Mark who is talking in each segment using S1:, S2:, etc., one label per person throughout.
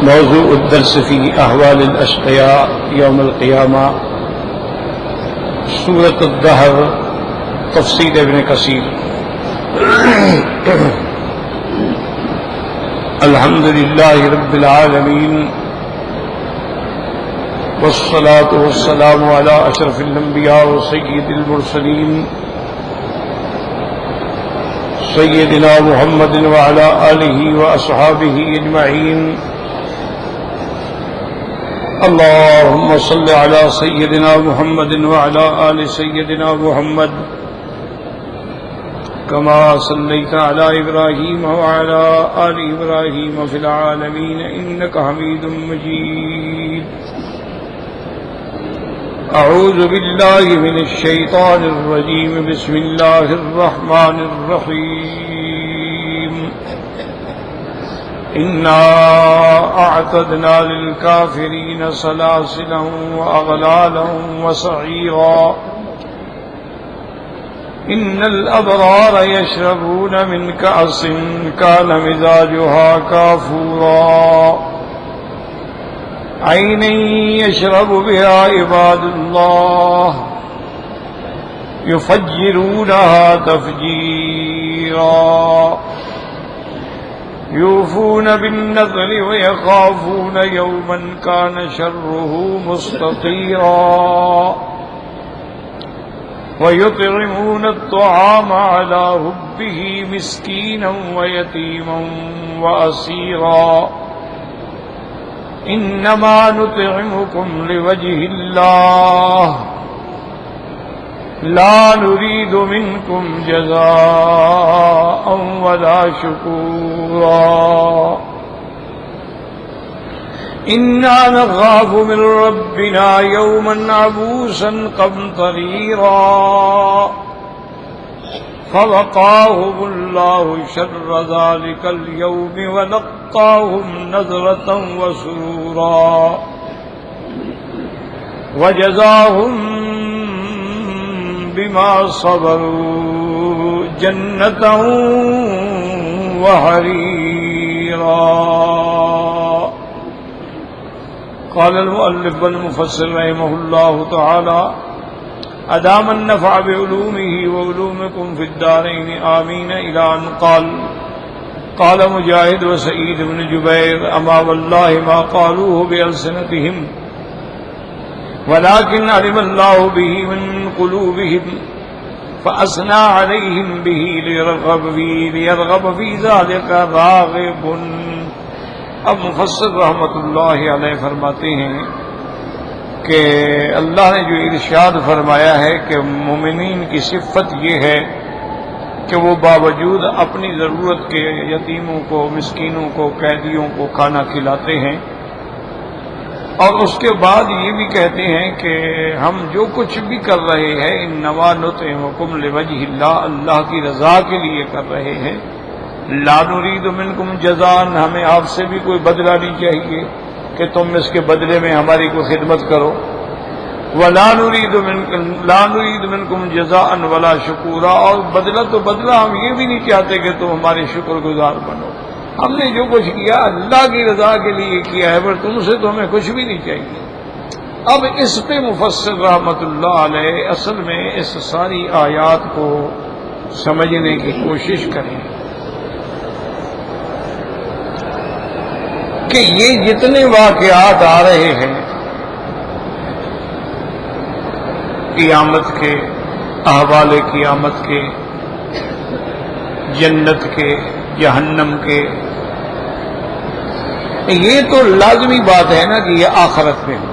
S1: موضوع الدرس في أحوال الأشقياء يوم القيامة سورة الدهر تفسير ابن كثير. الحمد لله رب العالمين والصلاة والسلام على أشرف الأنبياء وسيد المرسلين سيدنا محمد وعلى آله وأصحابه أجمعين. اللهم صل على سيدنا محمد وعلى آل سيدنا محمد كما صليت على إبراهيم وعلى آل إبراهيم في العالمين إنك حميد مجيد. أعوذ بالله من الشيطان الرجيم. بسم الله الرحمن الرحيم. إنا أعتدنا للكافرين سلاسلا وأغلالا وسعيرا. إن الأبرار يشربون من كأس كان مزاجها كافورا عينا يشرب بها عباد الله يفجرونها تفجيرا. يوفون بالنذر ويخافون يوما كان شره مستطيرا. ويطعمون الطعام على حبه مسكينا ويتيما وأسيرا. إنما نطعمكم لوجه الله لا نريد منكم جزاء ولا شكورا. إنا نخاف من ربنا يوما عبوسا قمطريرا. فوقاهم الله شر ذلك اليوم ولقاهم نضرة وسرورا. وجزاهم بما صبروا جنة وحريرا. قال المؤلف والمفسر رحمه الله تعالى أدام النفع بعلومه وعلومكم في الدارين آمين إلى أن قال مجاهد وسعيد بن جبير أما والله ما قالوه بألسنتهم ولكن علم الله به من قلوبهم فأثنى عليهم به ليرغب في ذلك راغب. اب مفسر رحمۃ اللہ علیہ فرماتے ہیں کہ اللہ نے جو ارشاد فرمایا ہے کہ مومنین کی صفت یہ ہے کہ وہ باوجود اپنی ضرورت کے یتیموں کو، مسکینوں کو، قیدیوں کو کھانا کھلاتے ہیں، اور اس کے بعد یہ بھی کہتے ہیں کہ ہم جو کچھ بھی کر رہے ہیں انما نطعمکم لوجہ اللہ، اللہ کی رضا کے لیے کر رہے ہیں. لا نرید منکم جزاء، ہمیں آپ سے بھی کوئی بدلہ نہیں چاہیے کہ تم اس کے بدلے میں ہماری کوئی خدمت کرو. ولا نرید منکم جزاء ولا شکورا، اور بدلہ تو بدلہ ہم یہ بھی نہیں چاہتے کہ تم ہمارے شکر گزار بنو. ہم نے جو کچھ کیا اللہ کی رضا کے لیے کیا ہے، پر تم سے تو ہمیں کچھ بھی نہیں چاہیے. اب اس پہ مفسر رحمۃ اللہ علیہ اصل میں اس ساری آیات کو سمجھنے کی کوشش کریں کہ یہ جتنے واقعات آ رہے ہیں قیامت کے، احوال قیامت کے، جنت کے، جہنم کے، یہ تو لازمی بات ہے نا کہ یہ آخرت میں ہو،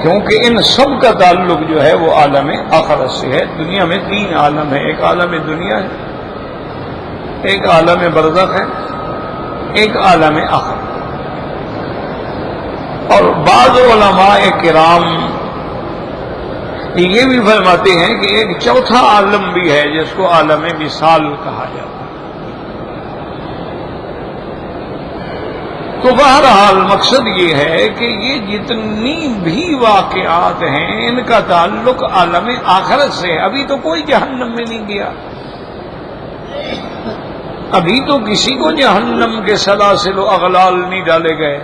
S1: کیونکہ ان سب کا تعلق جو ہے وہ عالم آخرت سے ہے. دنیا میں تین عالم ہے، ایک عالم دنیا ہے، ایک عالم برزخ ہے، ایک عالم آخر. اور بعض علماء کرام یہ بھی فرماتے ہیں کہ ایک چوتھا عالم بھی ہے جس کو عالم مثال کہا جاتا ہے. تو بہرحال مقصد یہ ہے کہ یہ جتنی بھی واقعات ہیں ان کا تعلق عالم آخرت سے ہے. ابھی تو کوئی جہنم میں نہیں گیا، ابھی تو کسی کو جہنم کے سلاسل و اغلال نہیں ڈالے گئے،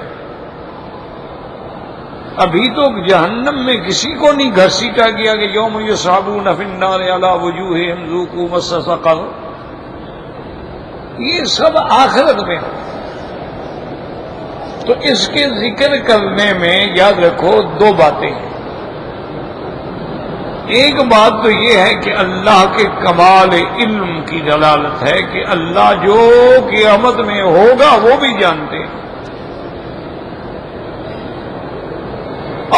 S1: ابھی تو جہنم میں کسی کو نہیں گھسیٹا گیا کہ یوم یصعبون فی النار علی وجوہہم ذوقوا مس سقر، یہ سب آخرت میں ہے۔ تو اس کے ذکر کرنے میں یاد رکھو دو باتیں ہیں۔ ایک بات تو یہ ہے کہ اللہ کے کمال علم کی دلالت ہے کہ اللہ جو قیامت میں ہوگا وہ بھی جانتے ہیں،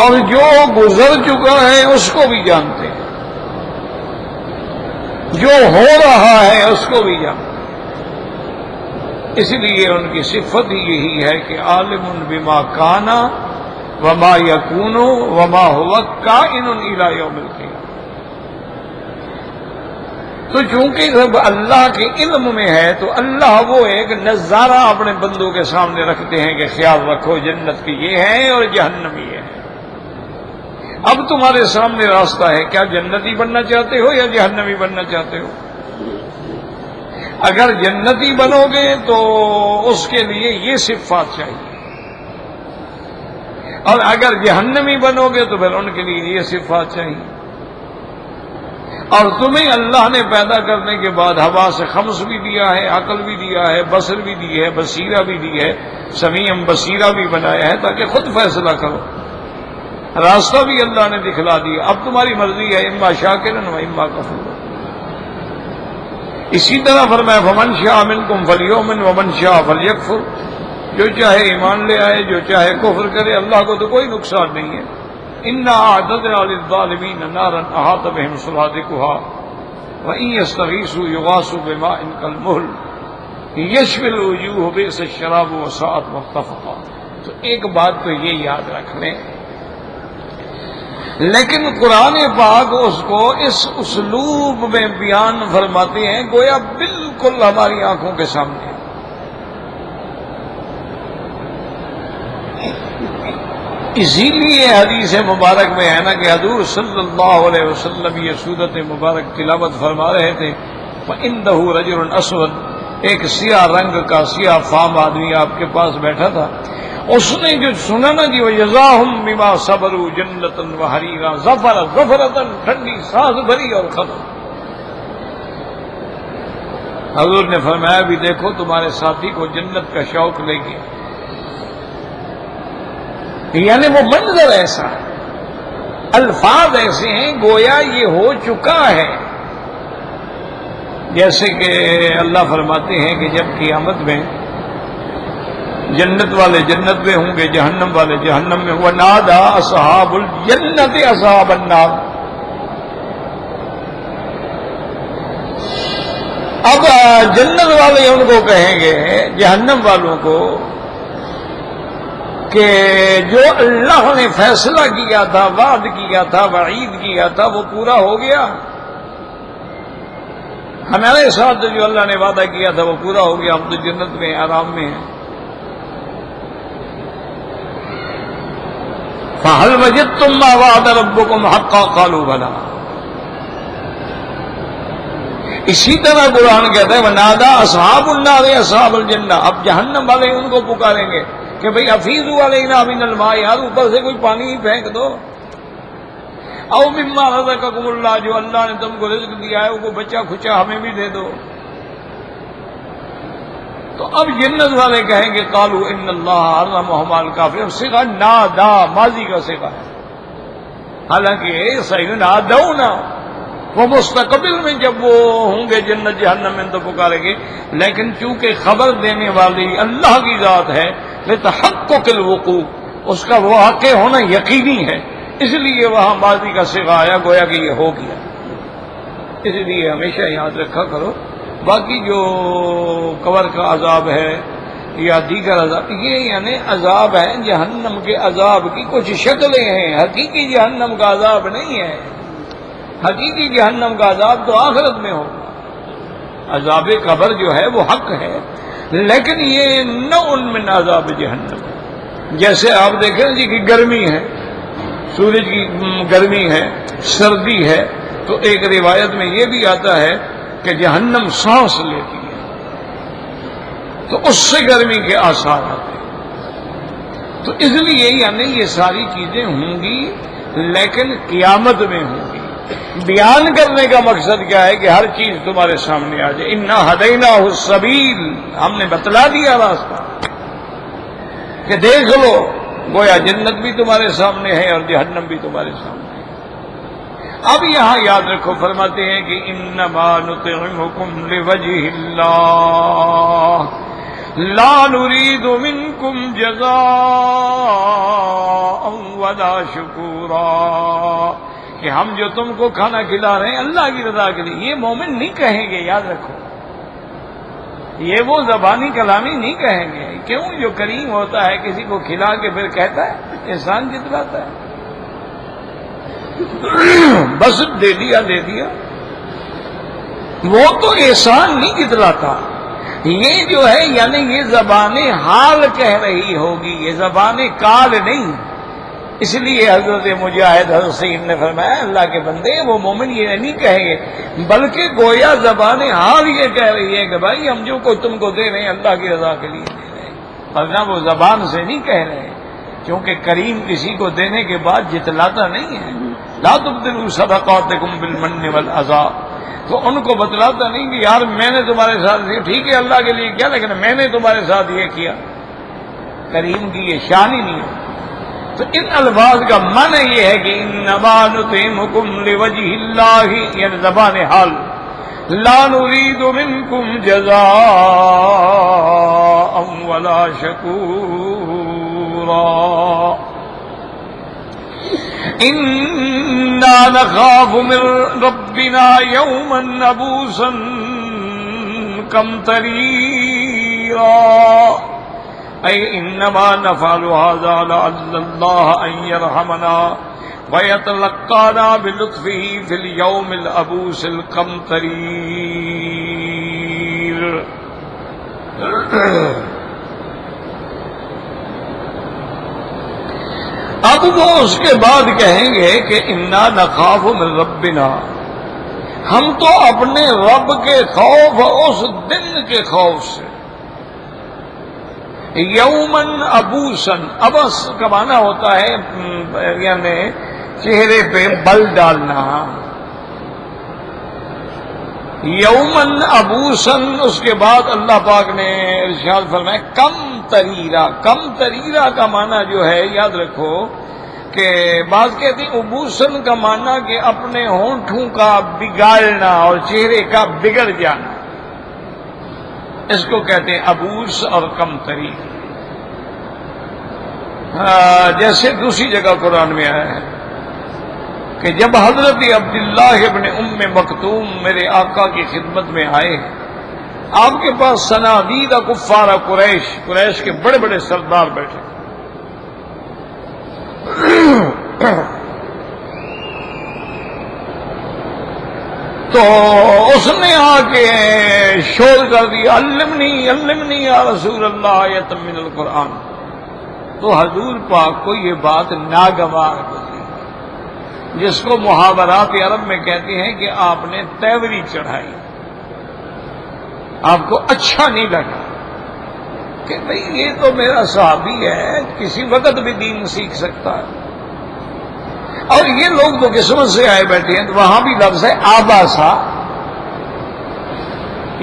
S1: اور جو گزر چکا ہے اس کو بھی جانتے ہیں، جو ہو رہا ہے اس کو بھی جانتے ہیں۔ اس لیے ان کی صفت ہی یہی ہے کہ عالم بما کان وما یکون وما هو کائن الی یوم القیامہ۔ تو چونکہ سب اللہ کے علم میں ہے تو اللہ وہ ایک نظارہ اپنے بندوں کے سامنے رکھتے ہیں کہ خیال رکھو جنت کی یہ ہے اور جہنم یہ ہے۔ اب تمہارے سامنے راستہ ہے، کیا جنتی بننا چاہتے ہو یا جہنمی بننا چاہتے ہو؟ اگر جنتی بنو گے تو اس کے لیے یہ صفات چاہیے، اور اگر جہنمی بنو گے تو پھر ان کے لیے یہ صفات چاہیے۔ اور تمہیں اللہ نے پیدا کرنے کے بعد ہوا سے خمس بھی دیا ہے، عقل بھی دیا ہے، بصر بھی دی ہے، بصیرہ بھی دی ہے، سمیع بصیرہ بھی بنایا ہے تاکہ خود فیصلہ کرو۔ راستہ بھی اللہ نے دکھلا دیا، اب تمہاری مرضی ہے، اما شاکرا و اما کفورا۔ اسی طرح فرمایا فمن شاء منکم فلیؤمن ومن شاء فلیکفر، جو چاہے ایمان لے آئے، جو چاہے کفر کرے، اللہ کو تو کوئی نقصان نہیں ہے۔ انا اعتدنا للظالمین نارا احاط بهم سرادقها وان یستغیثوا یغاثوا بماء کالمہل یشوی الوجوہ بئس الشراب وساءت مرتفقا۔ تو ایک بات تو یہ یاد رکھ لیں، لیکن قرآن پاک اس کو اس اسلوب میں بیان فرماتے ہیں گویا بالکل ہماری آنکھوں کے سامنے۔ اسی لیے حدیث مبارک میں ہے نا کہ حضور صلی اللہ علیہ وسلم یہ سورت مبارک تلاوت فرما رہے تھے، وَإِنَّهُ رَجُلٌ أَسْوَدٌ، ایک سیاہ رنگ کا سیاہ فام آدمی آپ کے پاس بیٹھا تھا، اس نے جو سنا نا جی وَجَزَاهُمْ بِمَا صَبَرُوا جَنَّةً وَحَرِيرًا، ظَفَرَةً، ٹھنڈی سانس بھری اور ختم۔ حضور نے فرمایا بھی دیکھو تمہارے ساتھی کو جنت کا شوق لے گیا، یعنی وہ منظر ایسا ہے، الفاظ ایسے ہیں گویا یہ ہو چکا ہے۔ جیسے کہ اللہ فرماتے ہیں کہ جب قیامت میں جنت والے جنت میں ہوں گے، جہنم والے جہنم میں، وَنَادَى أَصْحَابُ الْجَنَّةِ أَصْحَابَ النَّارِ، اب جنت والے ان کو کہیں گے جہنم والوں کو کہ جو اللہ نے فیصلہ کیا تھا، وعد کیا تھا، وعید کیا تھا، وہ پورا ہو گیا؟ ہمارے ساتھ جو اللہ نے وعدہ کیا تھا وہ پورا ہو گیا، ہم تو جنت میں آرام میں ہیں۔ فَهَلْ وَجَدتُّم مَّا وَعَدَ رَبُّكُمْ حَقًّا قَالُوا بَلَىٰ۔ اسی طرح قرآن کہتا ہے وَنَادَىٰ أَصْحَابُ النَّارِ أَصْحَابَ الْجَنَّةِ، اب جہنم والے ان کو پکاریں گے کہ بھئی افیضوا علینا من الماء، یار اوپر سے کوئی پانی ہی پھینک دو، او مما رزقکم اللہ، جو اللہ نے تم کو رزق دیا ہے وہ بچہ کھچا ہمیں بھی دے دو۔ تو اب جنت والے کہیں گے قالوا ان اللہ حرمہما الکافرون، صیغہ نادا ماضی کا صیغہ ہے، حالانکہ صحیح نادونا، وہ مستقبل میں جب وہ ہوں گے جنت جہنم میں تو پکاریں گے، لیکن چونکہ خبر دینے والی اللہ کی ذات ہے لتحقق الوقوع، اس کا واقع ہونا یقینی ہے، اس لیے وہاں ماضی کا صیغہ آیا گویا کہ یہ ہو گیا۔ اس لیے ہمیشہ یاد رکھا کرو، باقی جو قبر کا عذاب ہے یا دیگر عذاب، یہ یعنی عذاب ہے جہنم کے عذاب کی کچھ شکلیں ہیں، حقیقی جہنم کا عذاب نہیں ہے۔ حقیقی جہنم کا عذاب تو آخرت میں ہوگا، عذاب قبر جو ہے وہ حق ہے، لیکن یہ نوع من عذاب جہنم ہے۔ جیسے آپ دیکھیں جی کہ گرمی ہے، سورج کی گرمی ہے، سردی ہے، تو ایک روایت میں یہ بھی آتا ہے کہ جہنم سانس لیتی ہے، تو اس سے گرمی کے آثار آتے ہیں۔ تو اس لیے یعنی یہ ساری چیزیں ہوں گی لیکن قیامت میں ہوں گی۔ بیان کرنے کا مقصد کیا ہے کہ ہر چیز تمہارے سامنے آ جائے۔ انا ہدیناہ السبیل، ہم نے بتلا دیا راستہ کہ دیکھ لو، گویا جنت بھی تمہارے سامنے ہے اور جہنم بھی تمہارے سامنے ہے۔ اب یہاں یاد رکھو، فرماتے ہیں کہ انما نطعمکم لوجہ اللہ لا نريد منكم جزاء ولا شکورا، کہ ہم جو تم کو کھانا کھلا رہے ہیں اللہ کی رضا کے لیے، یہ مومن نہیں کہیں گے، یاد رکھو، یہ وہ زبانی کلامی نہیں کہیں گے۔ کیوں؟ جو کریم ہوتا ہے کسی کو کھلا کے پھر کہتا ہے، احسان جتلاتا ہے، بس دے دیا دے دیا، وہ تو احسان نہیں جتلاتا۔ یہ جو ہے یعنی یہ زبان حال کہہ رہی ہوگی، یہ زبان کال نہیں۔ اس لیے حضرت مجاہد حضرت سید نے فرمایا اللہ کے بندے وہ مومن یہ نہیں کہیں گے، بلکہ گویا زبان حال یہ کہہ رہی ہے کہ بھائی ہم جو کو تم کو دے رہے ہیں اللہ کی رضا کے لیے دے رہے ہیں، ورنہ وہ زبان سے نہیں کہہ رہے، کیونکہ کریم کسی کو دینے کے بعد جتلاتا نہیں ہے۔ لا تبدلوا صدقاتکم بالمن والاذى، تو ان کو بتلاتا نہیں کہ یار میں نے تمہارے ساتھ یہ ٹھیک ہے اللہ کے لیے کیا، لیکن میں نے تمہارے ساتھ یہ کیا۔ کریم کی یہ شان ہی نہیں ہے۔ تو ان الفاظ کا معنی یہ ہے کہ انما نطعمکم لوجہ اللہ، یعنی زبان حال، لا نريد منکم جزاء ولا شکورا، انا نخاف من ربنا یوما عبوسا قمطريرا، اي انما نفعل هذا لعل الله ان يرحمنا ويتلقانا بلطفه في اليوم العبوس القمطرير۔ اب وہ اس کے بعد کہیں گے کہ انا نخاف من ربنا، ہم تو اپنے رب کے خوف، اس دن کے خوف سے، یومن ابوسن، ابس کا معنی ہوتا ہے یعنی چہرے پہ بل ڈالنا، یومن ابوسن۔ اس کے بعد اللہ پاک نے ارشاد فرمایا کم تریرا، کم تریرا کا معنی جو ہے یاد رکھو کہ بعض کہتے ہیں ابوسن کا معنی کہ اپنے ہونٹوں کا بگاڑنا اور چہرے کا بگڑ جانا، اس کو کہتے ہیں ابوس اور کم تری۔ جیسے دوسری جگہ قرآن میں آیا ہے کہ جب حضرت عبداللہ ابن ام مکتوم میرے آقا کی خدمت میں آئے، آپ کے پاس صنادید کفار قریش، قریش کے بڑے بڑے سردار بیٹھے، تو اس نے آ کے شور کر دیا علمنی علمنی یا رسول اللہ آیۃ من القرآن۔ تو حضور پاک کو یہ بات ناگوار گزری، جس کو محاورات عرب میں کہتے ہیں کہ آپ نے تیوری چڑھائی، آپ کو اچھا نہیں لگا کہ بھئی یہ تو میرا صحابی ہے، کسی وقت بھی دین سیکھ سکتا ہے، اور یہ لوگ تو قسمت سے آئے بیٹھے ہیں۔ تو وہاں بھی لفظ ہے آباسا،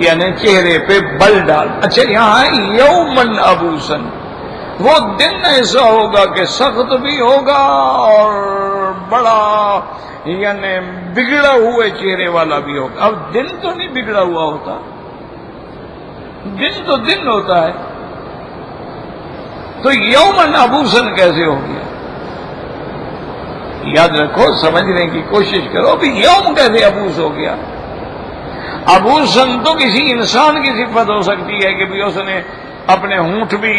S1: یعنی چہرے پہ بل ڈال۔ اچھا یہاں ہے یومن ابوسن، وہ دن ایسا ہوگا کہ سخت بھی ہوگا اور بڑا یعنی بگڑا ہوئے چہرے والا بھی ہوگا۔ اب دن تو نہیں بگڑا ہوا ہوتا، دن تو دن ہوتا ہے، تو یومن ابوسن کیسے ہو گیا؟ یاد رکھو، سمجھنے کی کوشش کرو بھی یوم کیسے ابوس ہو گیا؟ ابوسن تو کسی انسان کی صفت ہو سکتی ہے کہ بھی اس نے اپنے ہونٹ بھی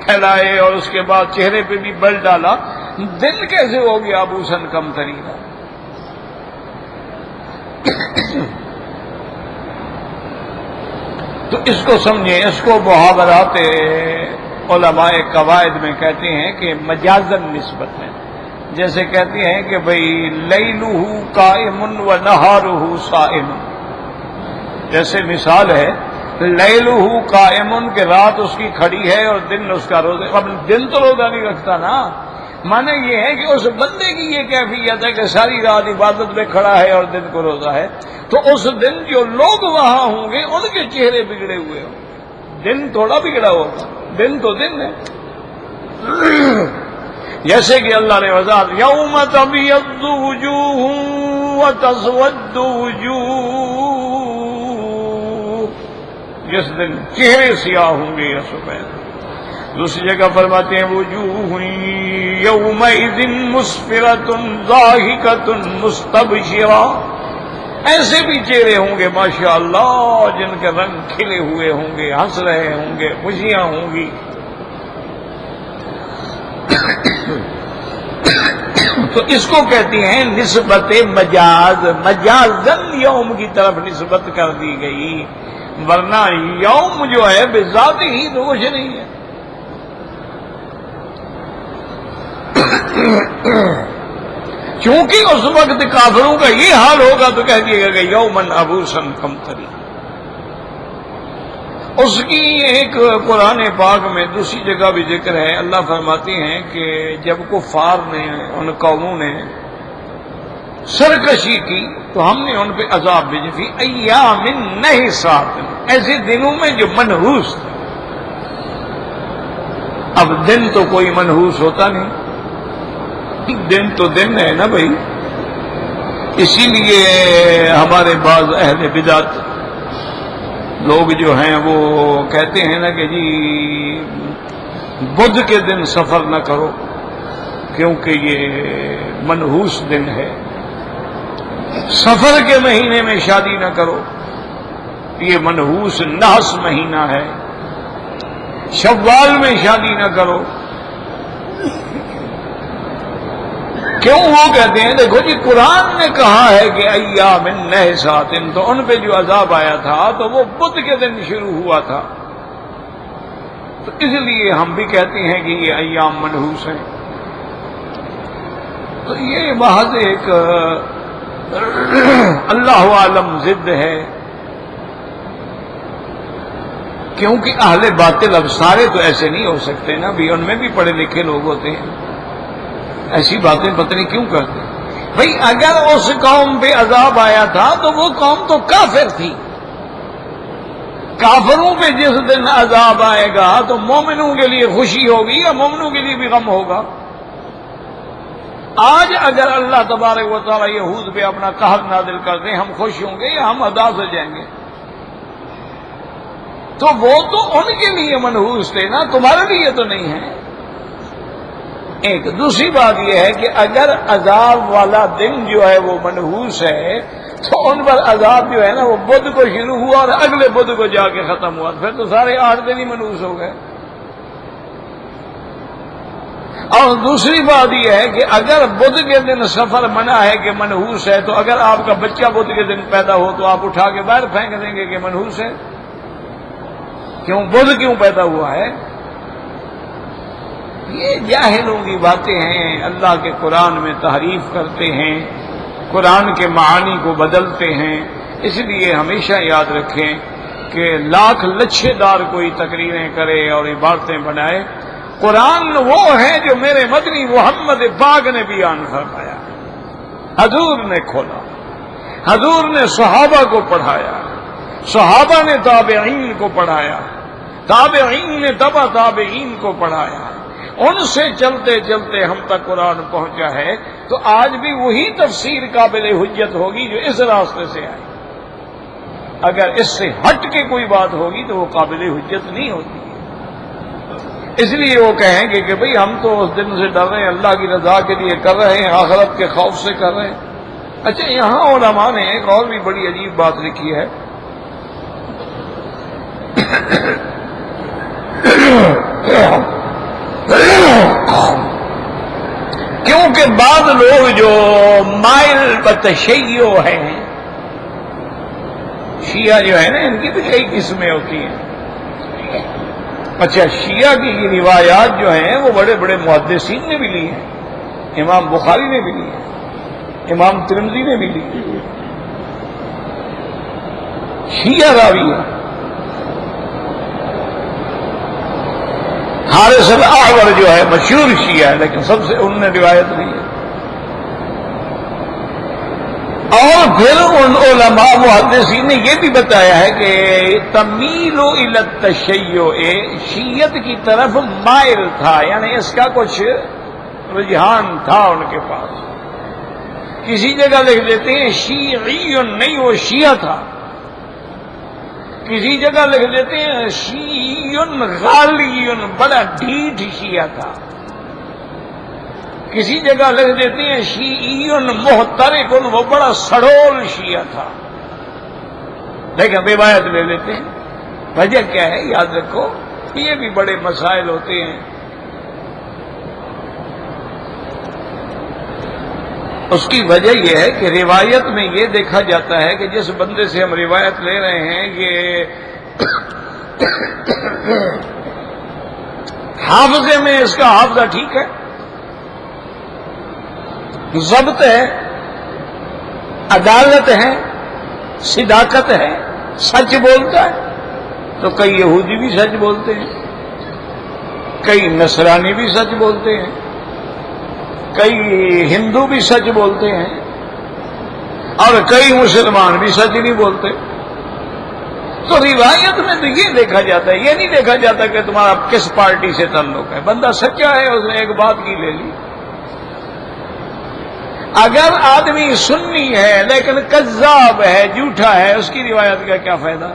S1: پھیلائے اور اس کے بعد چہرے پہ بھی بل ڈالا، دن کیسے ہو گیا ابوسن کم ترین؟ تو اس کو سمجھیں، اس کو محاورات علماء قواعد میں کہتے ہیں کہ مجازن نسبت ہے، جیسے کہتے ہیں کہ بھئی لیلہ قائم و نہارہ صائم، جیسے مثال ہے لیلہ قائم کہ رات اس کی کھڑی ہے اور دن اس کا روزہ. اب دن تو روزہ نہیں رکھتا نا. معنی یہ ہے کہ اس بندے کی یہ کیفیت ہے کہ ساری رات عبادت میں کھڑا ہے اور دن کو روزہ ہے، تو اس دن جو لوگ وہاں ہوں گے ان کے چہرے بگڑے ہوئے ہوں گے. دن تھوڑا بگڑا ہوگا، دن تو دن ہے. جیسے کہ اللہ نے وضاحت یوم تبیض وجوہ وتسود وجوہ، جس دن چہرے سیاہ ہوں گے یا سفید. دوسری جگہ فرماتے ہیں وجوہ یومئذ مسفرۃ ضاحکۃ مستبشرہ، ایسے بھی چہرے ہوں گے ماشاءاللہ جن کے رنگ کھلے ہوئے ہوں گے، ہنس رہے ہوں گے، خوشیاں ہوں گی. تو اس کو کہتے ہیں نسبت مجاز، مجازن یوم کی طرف نسبت کر دی گئی، ورنہ یوم جو ہے بذات ہی تو کچھ نہیں ہے. چونکہ اس وقت کافروں کا یہ حال ہوگا تو کہہ دیے گا کہ یومن ابوسن قمطری. اس کی ایک قرآن پاک میں دوسری جگہ بھی ذکر ہے. اللہ فرماتے ہیں کہ جب کفار نے، ان قوموں نے سرکشی کی تو ہم نے ان پہ عذاب بھیجا فی ایام نحسات، ایسے دنوں میں جو منحوس تھے. اب دن تو کوئی منحوس ہوتا نہیں، دن تو دن ہے نا بھائی. اسی لیے ہمارے بعض اہل بدعت لوگ جو ہیں وہ کہتے ہیں نا کہ جی بدھ کے دن سفر نہ کرو کیونکہ یہ منحوس دن ہے. سفر کے مہینے میں شادی نہ کرو، یہ منحوس نحس مہینہ ہے. شوال میں شادی نہ کرو. کیوں؟ وہ کہتے ہیں دیکھو جی قرآن نے کہا ہے کہ ایام نحسات، تو ان پہ جو عذاب آیا تھا تو وہ بدھ کے دن شروع ہوا تھا. تو اس لیے ہم بھی کہتے ہیں کہ یہ ایام منحوس ہیں. تو یہ محض ایک اللہ عالم ضد ہے، کیونکہ اہل باطل اب سارے تو ایسے نہیں ہو سکتے نا بھی، ان میں بھی پڑھے لکھے لوگ ہوتے ہیں. ایسی باتیں پتہ نہیں کیوں کرتے بھئی. اگر اس قوم پہ عذاب آیا تھا تو وہ قوم تو کافر تھی. کافروں پہ جس دن عذاب آئے گا تو مومنوں کے لیے خوشی ہوگی یا مومنوں کے لیے بھی غم ہوگا. آج اگر اللہ تبارک و تعالی یہود پہ اپنا قہر نازل کر دیں، ہم خوش ہوں گے یا ہم اداس ہو جائیں گے؟ تو وہ تو ان کے لیے منحوس تھے نا، تمہارے لیے تو نہیں ہے. ایک دوسری بات یہ ہے کہ اگر عذاب والا دن جو ہے وہ منحوس ہے تو ان پر عذاب جو ہے نا وہ بدھ کو شروع ہوا اور اگلے بدھ کو جا کے ختم ہوا، پھر تو سارے 8 دن ہی منحوس ہو گئے. اور دوسری بات یہ ہے کہ اگر بدھ کے دن سفر منع ہے کہ منحوس ہے، تو اگر آپ کا بچہ بدھ کے دن پیدا ہو تو آپ اٹھا کے باہر پھینک دیں گے کہ منحوس ہے. کیوں؟ بدھ کیوں پیدا ہوا ہے؟ یہ جاہلوں کی باتیں ہیں. اللہ کے قرآن میں تحریف کرتے ہیں، قرآن کے معانی کو بدلتے ہیں. اس لیے ہمیشہ یاد رکھیں کہ لاکھ لچھے دار کوئی تقریریں کرے اور عبارتیں بنائے، قرآن وہ ہے جو میرے مدنی محمد پاک نے بیان فرمایا. حضور نے کھولا، حضور نے صحابہ کو پڑھایا، صحابہ نے تابعین کو پڑھایا، تابعین نے تبع تابعین کو پڑھایا. ان سے چلتے چلتے ہم تک قرآن پہنچا ہے. تو آج بھی وہی تفسیر قابل حجت ہوگی جو اس راستے سے آئی. اگر اس سے ہٹ کے کوئی بات ہوگی تو وہ قابل حجت نہیں ہوتی. اس لیے وہ کہیں گے کہ بھئی ہم تو اس دن سے ڈر رہے ہیں، اللہ کی رضا کے لیے کر رہے ہیں، آخرت کے خوف سے کر رہے ہیں. اچھا، یہاں علماء نے ایک اور بھی بڑی عجیب بات لکھی ہے. کیونکہ بعض لوگ جو مائل بتشیع ہیں، شیعہ جو ہے نا، ان کی بھی کئی قسمیں ہوتی ہیں. اچھا، شیعہ کی یہ روایات جو ہیں وہ بڑے بڑے محدثین نے بھی لی ہیں. امام بخاری نے بھی لی ہے، امام ترمذی نے بھی لی ہے. شیعہ راوی ہے حارث الاعور جو ہے مشہور شیعہ ہے، لیکن سب سے انہوں نے روایت لی ہے. اور پھر ان علماء محدثین نے یہ بھی بتایا ہے کہ تمیل الی التشیع شیعت کی طرف مائل تھا، یعنی اس کا کچھ رجحان تھا ان کے پاس. کسی جگہ لکھ دیتے ہیں شیعی، نہیں وہ شیعہ تھا. کسی جگہ لکھ دیتے ہیں شیعی غالی، بڑا ڈھیٹ شیعہ تھا. کسی جگہ لکھ دیتے ہیں شیعی محترق، وہ بڑا سڑول شیعہ تھا. لیکن روایت لے لیتے ہیں. وجہ کیا ہے یاد رکھو، یہ بھی بڑے مسائل ہوتے ہیں. اس کی وجہ یہ ہے کہ روایت میں یہ دیکھا جاتا ہے کہ جس بندے سے ہم روایت لے رہے ہیں یہ حافظے میں اس کا حافظہ ٹھیک ہے، ضبط ہے، عدالت ہے، صداقت ہے، سچ بولتا ہے. تو کئی یہودی بھی سچ بولتے ہیں، کئی نصرانی بھی سچ بولتے ہیں، کئی ہندو بھی سچ بولتے ہیں، اور کئی مسلمان بھی سچ نہیں بولتے. تو روایت میں تو یہ دیکھا جاتا ہے، یہ نہیں دیکھا جاتا کہ تمہارا کس پارٹی سے تعلق ہے. بندہ سچا ہے، اس نے ایک بات کی لے لی. اگر آدمی سنی ہے لیکن کذاب ہے، جھوٹا ہے، اس کی روایت کا کیا فائدہ؟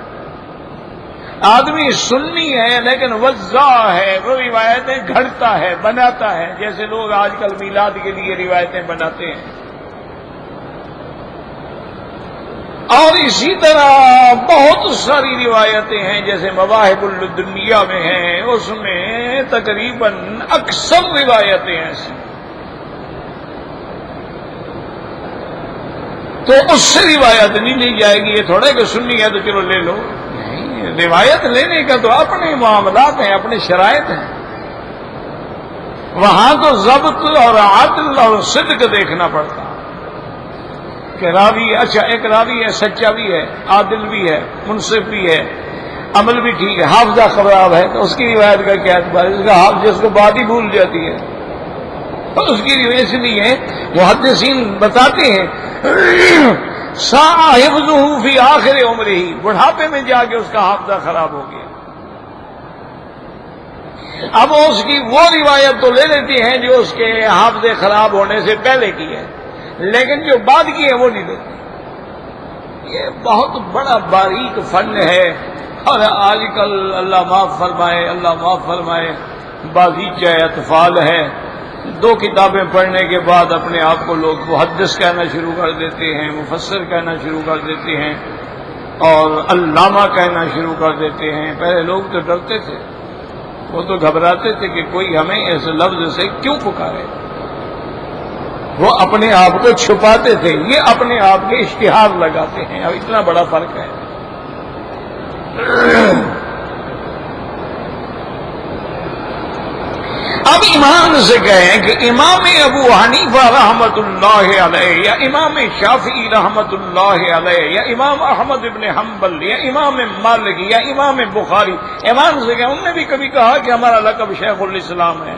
S1: آدمی سنی ہے لیکن وضاح ہے، وہ روایتیں گھڑتا ہے، بناتا ہے، جیسے لوگ آج کل میلاد کے لیے روایتیں بناتے ہیں. اور اسی طرح بہت ساری روایتیں ہیں جیسے مواہب الدنیا میں ہیں، اس میں تقریباً اکثر روایتیں ایسی. تو اس سے روایت نہیں لی جائے گی. یہ تھوڑا کہ سنی ہے تو چلو لے لو، نہیں. روایت لینے کا تو اپنے معاملات ہیں، اپنے شرائط ہیں. وہاں تو ضبط اور عدل اور صدق دیکھنا پڑتا کہ راوی اچھا، ایک راوی ہے سچا بھی ہے، عادل بھی ہے، منصف بھی ہے، عمل بھی ٹھیک ہے، حافظہ خراب ہے، تو اس کی روایت کا کیا اعتبار؟ اس کا حافظ جس کو بات ہی بھول جاتی ہے، اس کی روایت اس لیے محدثین بتاتے ہیں حفظہ فی آخر عمرہ، بڑھاپے میں جا کے اس کا حافظہ خراب ہو گیا. اب اس کی وہ روایت تو لے لیتی ہیں جو اس کے حافظے خراب ہونے سے پہلے کی ہے، لیکن جو بعد کی ہے وہ نہیں لیتی. یہ بہت بڑا باریک فن ہے. اور آج کل اللہ معاف فرمائے، اللہ معاف فرمائے، بازیچہ اطفال ہے. 2 کتابیں پڑھنے کے بعد اپنے آپ کو لوگ محدث کہنا شروع کر دیتے ہیں، مفسر کہنا شروع کر دیتے ہیں، اور علامہ کہنا شروع کر دیتے ہیں. پہلے لوگ تو ڈرتے تھے، وہ تو گھبراتے تھے کہ کوئی ہمیں اس لفظ سے کیوں پکارے. وہ اپنے آپ کو چھپاتے تھے، یہ اپنے آپ کے اشتہار لگاتے ہیں. اب اتنا بڑا فرق ہے. اب امام سے کہیں کہ امام ابو حنیفہ رحمت اللہ علیہ، یا امام شافعی رحمت اللہ علیہ، یا امام احمد ابن حنبل، یا امام مالک، یا امام بخاری، امام سے کہیں انہوں نے بھی کبھی کہا کہ ہمارا لقب شیخ الاسلام ہے.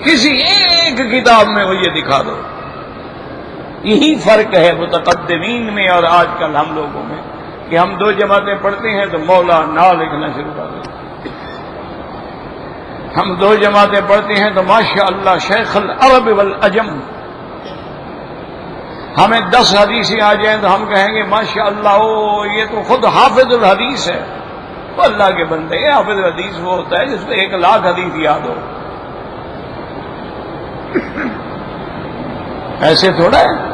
S1: کسی ایک کتاب میں وہ یہ دکھا دو. یہی فرق ہے متقدمین میں اور آج کل ہم لوگوں میں کہ ہم 2 جماعتیں پڑھتے ہیں تو مولا نا لکھنا شروع کر دیتے ہیں. ہم 2 جماعتیں پڑھتے ہیں تو ماشاء اللہ شیخ العرب والعجم. ہمیں 10 حدیثیں آ جائیں تو ہم کہیں گے ماشاء اللہ یہ تو خود حافظ الحدیث ہے. تو اللہ کے بندے، حافظ الحدیث وہ ہوتا ہے جس کو 1,00,000 حدیث یاد ہو. ایسے تھوڑا ہے.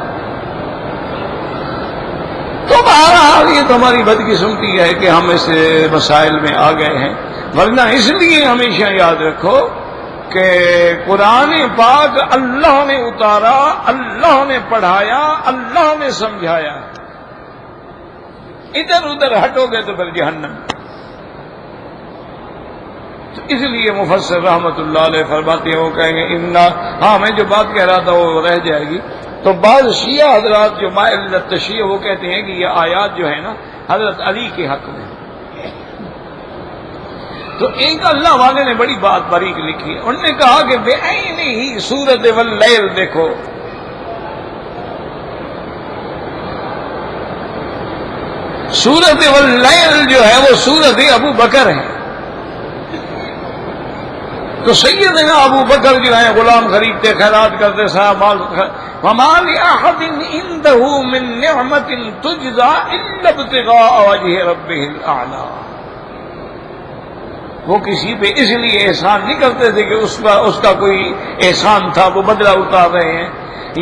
S1: تو بہرحال یہ تو ہماری بدقسمتی ہے کہ ہم اس مسائل میں آ گئے ہیں. ورنہ اس لیے ہمیشہ یاد رکھو کہ قرآن پاک اللہ نے اتارا، اللہ نے پڑھایا، اللہ نے سمجھایا. ادھر ادھر ہٹو گے تو پھر جہنم. تو اس لیے مفسر رحمت اللہ علیہ فرماتے ہیں، وہ کہیں گے ہاں میں جو بات کہہ رہا تھا وہ رہ جائے گی. تو بعض شیعہ حضرات جو مائل تشیع وہ کہتے ہیں کہ یہ آیات جو ہے نا حضرت علی کے حق میں، تو ایک اللہ والے نے بڑی بات باریک لکھی ہے، انہوں نے کہا کہ بے عین ہی سورت واللیل دیکھو، سورت واللیل جو ہے وہ سورت ابو بکر ہے. تو سیدنا ابو بکر جو ہے غلام خریدتے، خیرات کرتے، صاحب مال وما لأحد عنده من نعمة تجزى إلا ابتغاء وجه ربه الأعلى. وہ کسی پہ اس لیے احسان نہیں کرتے تھے کہ اس کا کوئی احسان تھا وہ بدلہ اتار رہے ہیں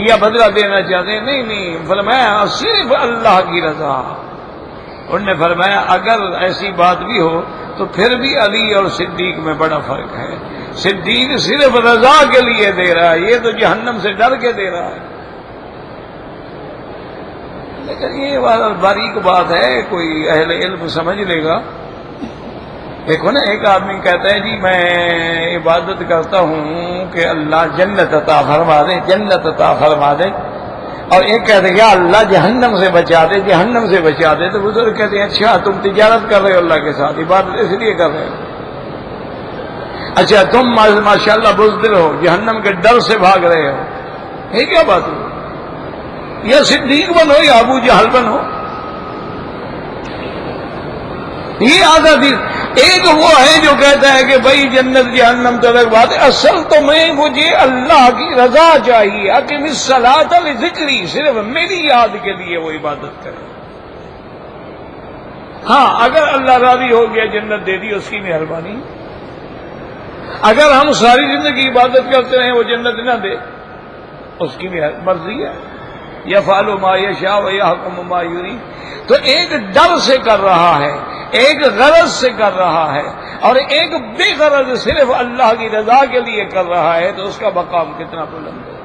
S1: یا بدلہ دینا چاہتے ہیں، نہیں، فرمایا صرف اللہ کی رضا. انہوں نے فرمایا اگر ایسی بات بھی ہو تو پھر بھی علی اور صدیق میں بڑا فرق ہے. صدیق صرف رضا کے لیے دے رہا ہے، یہ تو جہنم سے ڈر کے دے رہا ہے. لیکن یہ باریک بات ہے، کوئی اہل علم سمجھ لے گا. دیکھو نا، ایک آدمی کہتا ہے جی میں عبادت کرتا ہوں کہ اللہ جنت عطا فرما دے، جنت عطا فرما دے، اور ایک کہتے ہیں یا اللہ جہنم سے بچا دے، جہنم سے بچا دے. تو بزرگ کہتے ہیں اچھا تم تجارت کر رہے ہو اللہ کے ساتھ، عبادت اس لیے کر رہے ہو. اچھا تم ماشاء اللہ بزدل ہو، جہنم کے ڈر سے بھاگ رہے ہو، یہ کیا بات ہے؟ یا صدیق بنو یا ابو جہل بنو. یہ عادت ہی ایک وہ ہے جو کہتا ہے کہ بھائی جنت جہنم تو الگ بات ہے، اصل تو مجھے اللہ کی رضا چاہیے. اقم الصلاۃ لذکری، صرف میری یاد کے لیے وہ عبادت کرے. ہاں اگر اللہ راضی ہو گیا جنت دے دی، اس کی مہربانی. اگر ہم ساری زندگی عبادت کرتے رہیں وہ جنت نہ دے، اس کی مرضی ہے. یفعل ما یشاء ویحکم ما یرید. تو ایک ڈر سے کر رہا ہے، ایک غرض سے کر رہا ہے، اور ایک بے غرض صرف اللہ کی رضا کے لیے کر رہا ہے، تو اس کا مقام کتنا بلند ہے.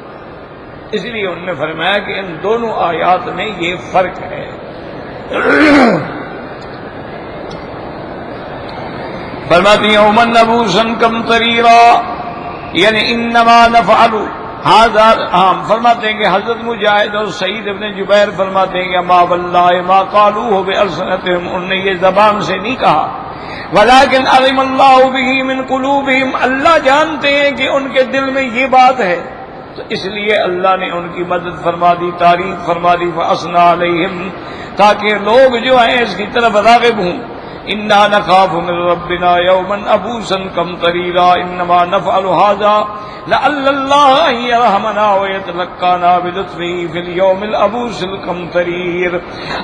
S1: اس لیے انہوں نے فرمایا کہ ان دونوں آیات میں یہ فرق ہے. فرماتی ہیں ومن نبوسا قمطریرا، یعنی انما نفعل ہاں فرماتے ہیں کہ حضرت مجاہد اور سعید ابن جبیر فرماتے ہیں کہ ما واللہ ما قالوہ بألسنتہم، انہوں نے یہ زبان سے نہیں کہا، ولکن علم اللہ بہ من قلوبہم، اللہ جانتے ہیں کہ ان کے دل میں یہ بات ہے، تو اس لیے اللہ نے ان کی مدد فرما دی، تعریف فرما دی. فاثنى علیہم، تاکہ لوگ جو ہیں اس کی طرف راغب ہوں. انا نخاف من ربنا یوما عبوسا قمطریرا انما نفعل هذا لعل الله ان يرحمنا ويتلقانا بلطفه في اليوم العبوس القمطریر.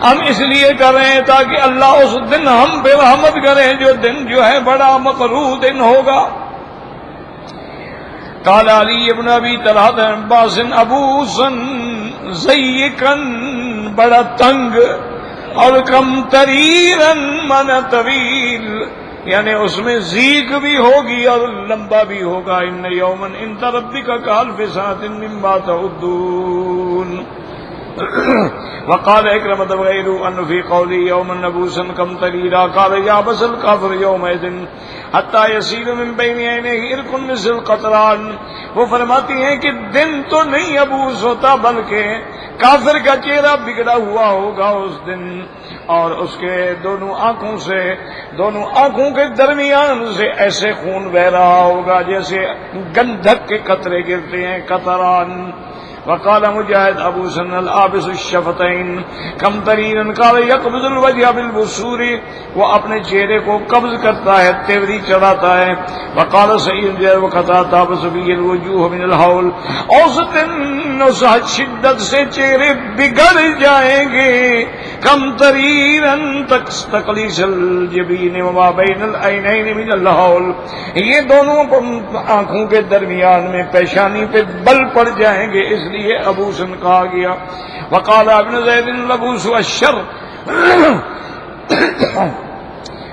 S1: ہم اس لیے کر رہے ہیں تاکہ اللہ اس دن ہم پہ رحمت کرے، جو دن جو ہے بڑا مقروع دن ہوگا. قال علی ابن ابی طلحہ عباس عبوسا ضیقا، بڑا تنگ، اور کم تریرن من طویل، یعنی اس میں ضیق بھی ہوگی اور لمبا بھی ہوگا. ان یومن عند ربک کالف سنۃ مما تعدون. وقال اکرمۃ وغیرہ ان فی قولی یوما نبوسا قمطریرا قال یابس الکافر یومئذ حتی یسیل من بین عینیہ ارق مثل القطران. وہ فرماتی ہیں کہ دن تو نہیں عبوس ہوتا، بلکہ کافر کا چہرہ بگڑا ہوا ہوگا اس دن، اور اس کے دونوں آنکھوں کے درمیان سے ایسے خون بہ رہا ہوگا جیسے گندھک کے قطرے گرتے ہیں، قطران. وقال مجاہد ابو سن العابس الشفتین قمطریرا قال یقبض الوجہ بالبصور، وہ اپنے چہرے کو قبض کرتا ہے، تیوری چڑھاتا ہے. وقال سعید وقطع بصبی الوجوہ من الحول، اوسط شدت سے چہرے بگڑ جائیں گے. قمطریرا تقلیص الجبین وما بین العینین من الحول، یہ دونوں آنکھوں کے درمیان میں پیشانی پہ بل پڑ جائیں گے، اس لیے ابوسن کہا گیا. وقال ابن زید الابوس والشر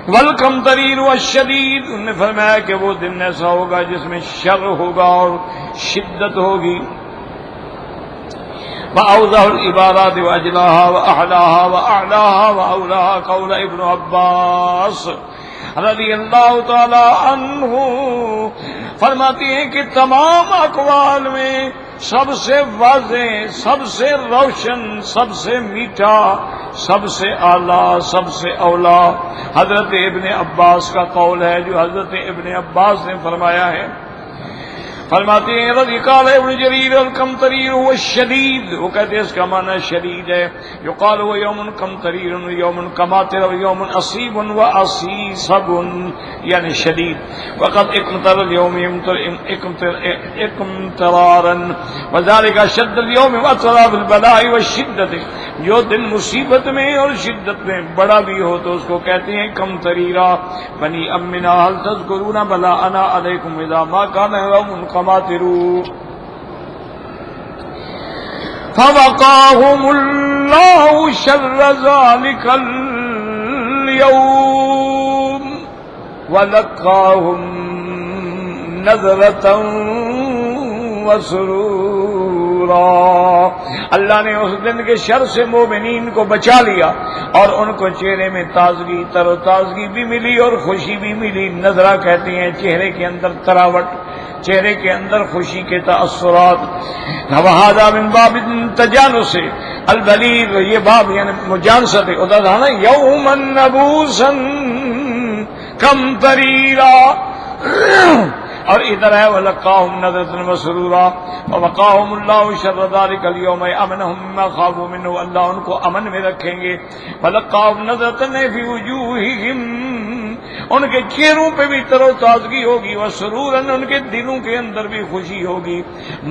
S1: والقمطریر والشدید، انہوں نے فرمایا کہ وہ دن ایسا ہوگا جس میں شر ہوگا اور شدت ہوگی. وأوضح العبارات وأجلاها وأحلاها وأعلاها وأولاها قول ابن عباس رضی اللہ تعالی عنہ، فرماتی ہیں کہ تمام اقوال میں سب سے واضح، سب سے روشن، سب سے میٹھا، سب سے اعلیٰ، سب سے اولا حضرت ابن عباس کا قول ہے، جو حضرت ابن عباس نے فرمایا ہے۔ فرماتے ہیں رضی قال ابن جریر القمطری هو الشدید، وہ کہتے ہیں اس کا معنی شدید ہے۔ یقال هو یوم قمطریر یوم قماطر یوم اصیب و اصیصب، یعنی شدید۔ وقد اقتر اليوم اقترارا وذلك شد اليوم واطرا بالبلاء والشدت، جو دن مصیبت میں اور شدت میں بڑا بھی ہو تو اس کو کہتے ہیں قمطریرا۔ بنی امنا هل تذکرون بلاءنا علیکم اذا ما كان يوم قماطر فوقاهم الله شر ذلك اليوم ولقاهم نظرة وسرورا، اللہ نے اس دن کے شر سے مومنین کو بچا لیا اور ان کو چہرے میں تازگی، تر و تازگی بھی ملی اور خوشی بھی ملی۔ نظرہ کہتے ہیں چہرے کے اندر تراوٹ، چہرے کے اندر خوشی کے تاثرات۔ وہذا من باب تجانس البلیغ، یہ باب یعنی مجانست ہے۔ ادھر ہے نا یوما نبوسا قمطریرا، اور ادھر ہے وَلَقَّاهُمْ نَضْرَةً وَسُرُورًا وَوَقَاهُمُ اللَّهُ شَرَّ ذَلِكَ الْيَوْمِ أَمَنَهُمْ مِمَّا خَافُوا مِنْهُ، اللہ ان کو امن میں رکھیں گے۔ وَلَقَّاهُمْ نَضْرَةً فِي وُجُوهِهِمْ، ان کے چہروں پہ بھی تر و تازگی ہوگی، وَسُرُورًا ان کے دلوں کے اندر بھی خوشی ہوگی۔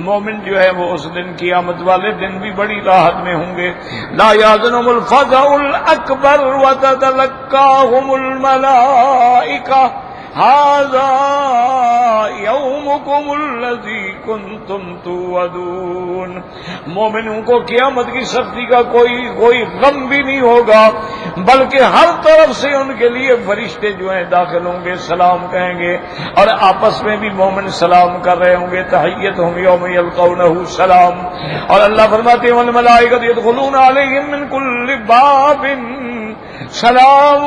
S1: مومن جو ہے وہ اس دن قیامت والے دن بھی بڑی راحت میں ہوں گے۔ لَا يَحْزُنُهُمُ الْفَزَعُ الْأَكْبَرُ وَتَتَلَقَّاهُمُ الْمَلَائِكَةُ هذا يومكم الذي كنتم توعدون، مومنوں کو قیامت کی سختی کا کوئی غم بھی نہیں ہوگا، بلکہ ہر طرف سے ان کے لیے فرشتے جو ہیں داخل ہوں گے، سلام کہیں گے، اور آپس میں بھی مومن سلام کر رہے ہوں گے۔ تحیتهم یوم یلقونه سلام، اور اللہ فرماتے ہیں والملائکۃ یدخلون علیہم من کل باب سلام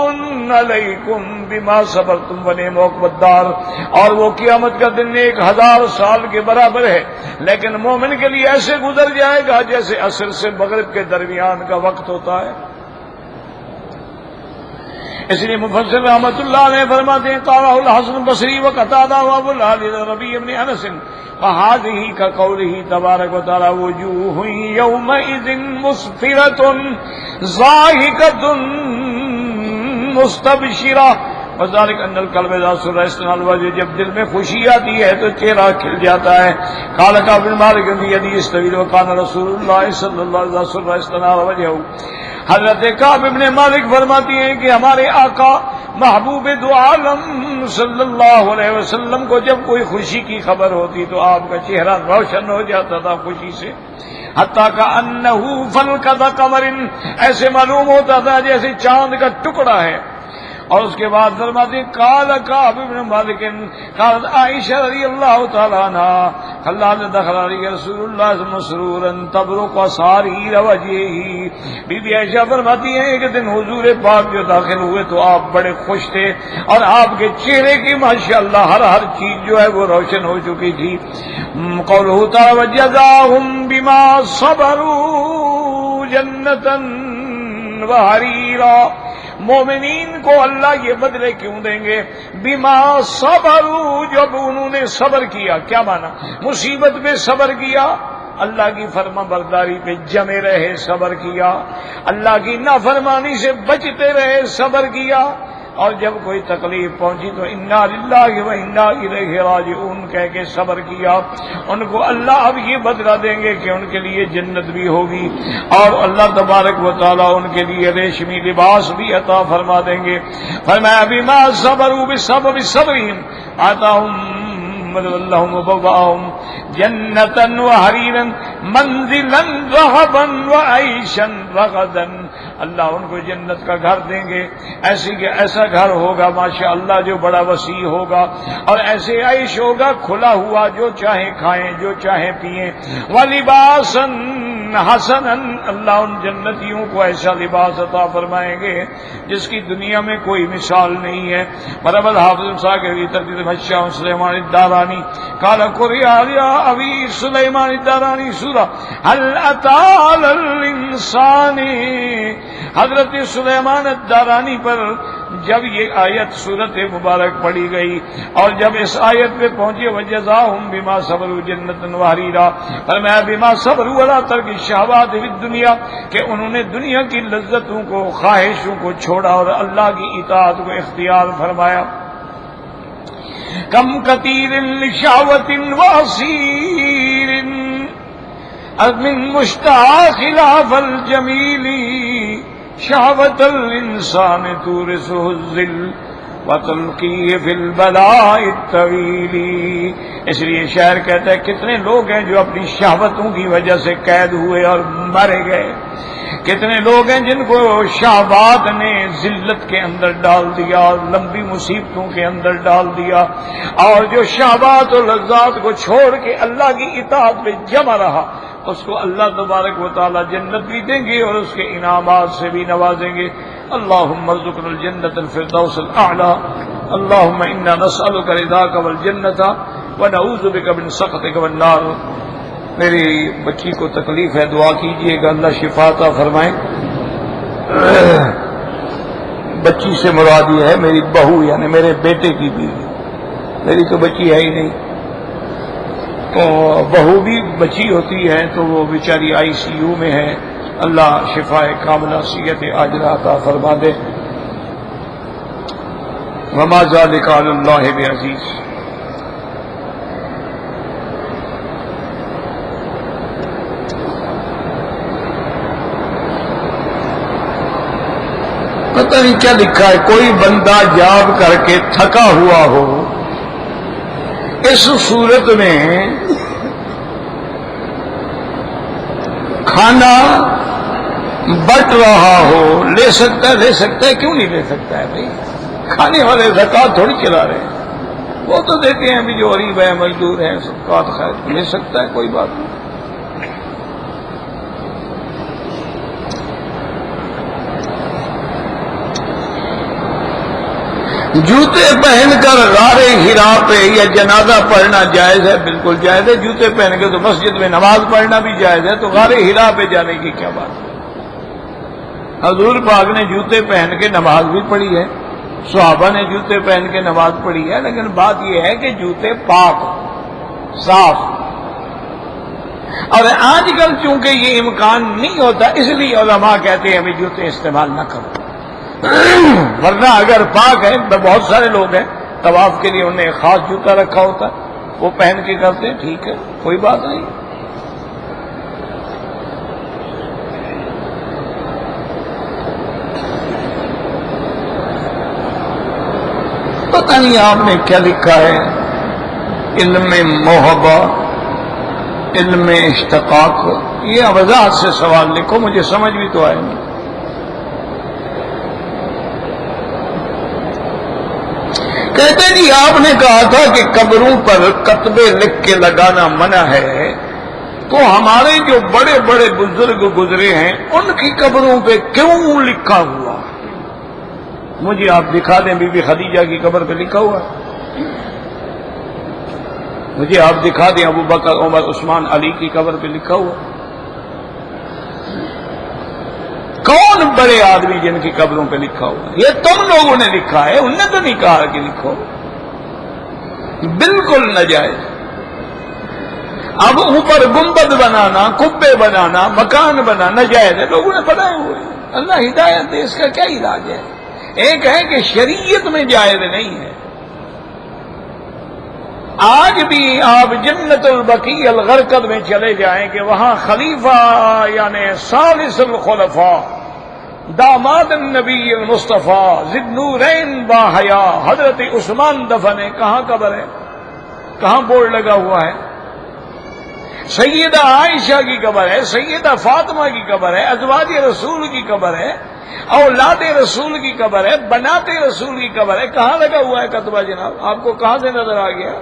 S1: علیکم بما صبرتم ونعم عقبی الدار، اور وہ قیامت کا دن 1000 سال کے برابر ہے، لیکن مومن کے لیے ایسے گزر جائے گا جیسے عصر سے مغرب کے درمیان کا وقت ہوتا ہے۔ اس لیے مفسر رحمۃ اللہ علیہ فرماتے ہیں قال الحسن البصری وقتادہ وابو العالی ربیع بن انس فهذه كقوله تبارك وتعالى وجوه يومئذ مسفرة ضاحكة مستبشرة وذلك ان القلب اذا سر استنى الوجه، جب دل میں خوشی آتی ہے تو چہرہ کھل جاتا ہے۔ قال كعب بن مالك في يدي استويل وكان رسول الله صلى الله عليه وسلم سر استنى وجهه، حضرت کعب بن مالک فرماتی ہیں کہ ہمارے آقا محبوب دو عالم صلی اللہ علیہ وسلم کو جب کوئی خوشی کی خبر ہوتی تو آپ کا چہرہ روشن ہو جاتا تھا خوشی سے، حتیٰ کہ انہ فلقۃ قمر، ایسے معلوم ہوتا تھا جیسے چاند کا ٹکڑا ہے۔ اور اس کے بعد فرماتے ہیں قال کعب بن مالک قالت عائشہ رضی اللہ تعالی عنہا خلال دخل علی رسول اللہ مسرورا تبرق ساریر وجهه، بی بی عائشہ فرماتی ہیں ایک دن حضور پاک جو داخل ہوئے تو آپ بڑے خوش تھے اور آپ کے چہرے کی ماشاءاللہ ہر چیز جو ہے وہ روشن ہو چکی تھی۔ قوله تعالی وجزاهم بما صبروا جنة وحریرا، مومنین کو اللہ یہ بدلے کیوں دیں گے؟ بما صبروا، جب انہوں نے صبر کیا۔ کیا مانا؟ مصیبت پہ صبر کیا، اللہ کی فرما برداری پہ جمے رہے صبر کیا، اللہ کی نافرمانی سے بچتے رہے صبر کیا، اور جب کوئی تکلیف پہنچی تو انا للہ و انا الیہ راجعون کہہ کے صبر کیا۔ ان کو اللہ اب یہ بدلہ دیں گے کہ ان کے لیے جنت بھی ہوگی، اور اللہ تبارک و تعالیٰ ان کے لیے ریشمی لباس بھی عطا فرما دیں گے۔ فرمایا بما صبروا بسبب صبرهم آتاهم اللهم وبوأهم جنة وحريرا منزلا ذهبا وعيشا رغدا، اللہ ان کو جنت کا گھر دیں گے، ایسا گھر ہوگا ماشاءاللہ جو بڑا وسیع ہوگا، اور ایسے عیش ہوگا کھلا ہوا، جو چاہیں کھائیں جو چاہیں پئیں۔ وَلِبَاسًا حسنا، اللہ ان جنتیوں کو ایسا لباس عطا فرمائیں گے جس کی دنیا میں کوئی مثال نہیں ہے۔ مرحبا حافظ صاحب کے ترتیب بادشاہ سلیمان الدارانی قال قرئ یا ابی سلیمان الدارانی سورہ هل اتى على الانسان، حضرت سلیمان الدارانی پر جب یہ آیت سورت مبارک پڑھی گئی اور جب اس آیت پہ پہنچے وجزاہم بما صبروا جنۃ وحریرا، فرمایا بما صبروا علی ترک الشہوات فی الدنیا، کہ انہوں نے دنیا کی لذتوں کو خواہشوں کو چھوڑا اور اللہ کی اطاعت کو اختیار فرمایا۔ کم کثیر لشہوۃ واسیر من مشتاق خلاف الجمیل، شہوت الانسان تورثہ الذل وتلقیہ فی البلاء الطویل۔ اس لیے شاعر کہتا ہے کتنے لوگ ہیں جو اپنی شہوتوں کی وجہ سے قید ہوئے اور مارے گئے، کتنے لوگ ہیں جن کو شہوات نے ذلت کے اندر ڈال دیا اور لمبی مصیبتوں کے اندر ڈال دیا، اور جو شہوات اور لذات کو چھوڑ کے اللہ کی اطاعت میں جمع رہا اس کو اللہ تبارک و تعالی جنت بھی دیں گے اور اس کے انعامات سے بھی نوازیں گے۔ اللہم ارزقنا الجنت الفردوس الاعلی، اللہم انا نسألک رضاک والجنت ونعوذ بک من سخطک والنار۔ میری بچی کو تکلیف ہے، دعا کیجئے گا اللہ شفا عطا فرمائے۔ بچی سے مراد یہ ہے میری بہو، یعنی میرے بیٹے کی بیوی، میری تو بچی ہے ہی نہیں، تو بہو بھی بچی ہوتی ہے تو وہ بیچاری آئی سی یو میں ہے، اللہ شفا کاملہ صحت عاجلہ عطا فرما دے۔ وما ذلک علی اللہ بعزیز۔ پتہ نہیں کیا لکھا ہے، کوئی بندہ جاب کر کے تھکا ہوا ہو، اس صورت میں کھانا بٹ رہا ہو، لے سکتا ہے، کیوں نہیں لے سکتا ہے بھائی؟ کھانے والے زکوٰۃ تھوڑی چلا رہے ہیں، وہ تو دیتے ہیں ابھی جو غریب ہے مزدور ہیں زکوٰۃ، خیر لے سکتا ہے، کوئی بات نہیں۔ جوتے پہن کر غار حرا پہ یا جنازہ پڑھنا جائز ہے؟ بالکل جائز ہے۔ جوتے پہن کے تو مسجد میں نماز پڑھنا بھی جائز ہے، تو غار حرا پہ جانے کی کیا بات ہے؟ حضور پاک نے جوتے پہن کے نماز بھی پڑھی ہے، صحابہ نے جوتے پہن کے نماز پڑھی ہے، لیکن بات یہ ہے کہ جوتے پاک صاف۔ اور آج کل چونکہ یہ امکان نہیں ہوتا اس لیے علماء کہتے ہیں ابھی جوتے استعمال نہ کرو، ورنہ اگر پاک ہے، بہت سارے لوگ ہیں طواف کے لیے انہوں نے ایک خاص جوتا رکھا ہوتا ہے، وہ پہن کے کرتے ہیں، ٹھیک ہے کوئی بات نہیں۔ پتہ نہیں آپ نے کیا لکھا ہے، علم محبہ، علم اشتقاق، یہ وضاحت سے سوال لکھو، مجھے سمجھ بھی تو آئے نہیں۔ کہتے جی آپ نے کہا تھا کہ قبروں پر کتبے لکھ کے لگانا منع ہے، تو ہمارے جو بڑے بڑے بزرگ گزرے ہیں ان کی قبروں پہ کیوں لکھا ہوا؟ مجھے آپ دکھا دیں، بی بی خدیجہ کی قبر پہ لکھا ہوا، مجھے آپ دکھا دیں ابو بکر عمر عثمان علی کی قبر پہ لکھا ہوا۔ کون بڑے آدمی جن کی قبروں پہ لکھا ہوا؟ یہ تم لوگوں نے لکھا ہے، انہوں نے تو نہیں کہا کہ لکھو، بالکل ناجائز۔ اب اوپر گنبد بنانا، کبے بنانا، مکان بنانا جائز ہے، لوگوں نے بنائے ہوئے، اللہ ہدایت دے، اس کا کیا علاج ہے؟ ایک ہے کہ شریعت میں جائز نہیں ہے۔ آج بھی آپ جنت البقیع الغرقد میں چلے جائیں کہ وہاں خلیفہ یعنی ثالث الخلفاء داماد النبی المصطفیٰ ذی-النورین باحیا حضرت عثمان دفن ہے، کہاں قبر ہے؟ کہاں بورڈ لگا ہوا ہے؟ سیدہ عائشہ کی قبر ہے، سیدہ فاطمہ کی قبر ہے، ازواج رسول کی قبر ہے، اولاد رسول کی قبر ہے، بنات رسول کی قبر ہے، کہاں لگا ہوا ہے کتبہ جناب؟ آپ کو کہاں سے نظر آ گیا؟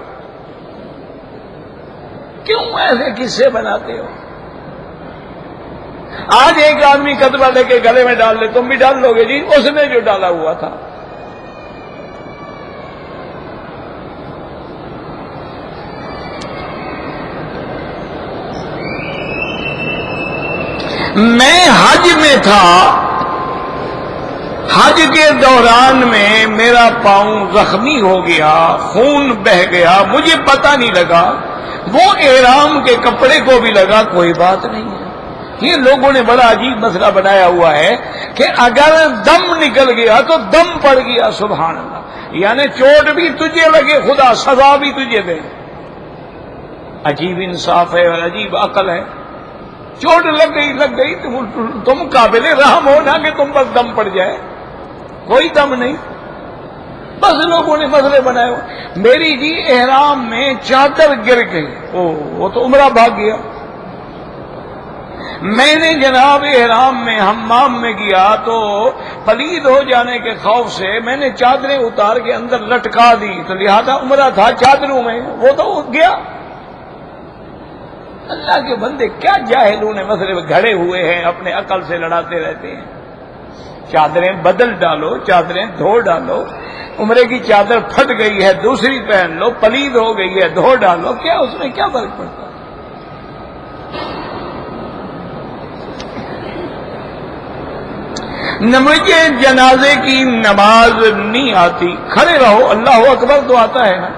S1: کیوں ایسے قصے بناتے ہو؟ آج ایک آدمی کتبہ لے کے گلے میں ڈال لے، تم بھی ڈال لو گے جی، اس نے جو ڈالا ہوا تھا۔ میں حج میں تھا، حج کے دوران میں میرا پاؤں زخمی ہو گیا، خون بہہ گیا، مجھے پتہ نہیں لگا، وہ احرام کے کپڑے کو بھی لگا، کوئی بات نہیں ہے۔ یہ لوگوں نے بڑا عجیب مسئلہ بنایا ہوا ہے کہ اگر دم نکل گیا تو دم پڑ گیا، سبحان اللہ، یعنی چوٹ بھی تجھے لگے، خدا سزا بھی تجھے دے۔ عجیب انصاف ہے اور عجیب عقل ہے۔ چوٹ لگ گئی تم قابل رحم ہو نا کہ تم پر دم پڑ جائے، کوئی دم نہیں، بس لوگوں نے مسئلے بنائے ہو۔ میری جی احرام میں چادر گر گئی، وہ تو عمرہ بھاگ گیا۔ میں نے جناب احرام میں حمام میں گیا تو پلید ہو جانے کے خوف سے میں نے چادریں اتار کے اندر لٹکا دی، تو لہذا عمرہ تھا چادروں میں، وہ تو گیا۔ اللہ کے بندے کیا جاہلوں نے مسئلے گھڑے ہوئے ہیں، اپنے عقل سے لڑاتے رہتے ہیں۔ چادریں بدل ڈالو، چادریں دھو ڈالو، عمرے کی چادر پھٹ گئی ہے دوسری پہن لو، پلید ہو گئی ہے دھو ڈالو، کیا اس میں کیا فرق پڑتا؟ مجھے جنازے کی نماز نہیں آتی، کھڑے رہو، اللہ اکبر تو آتا ہے نا،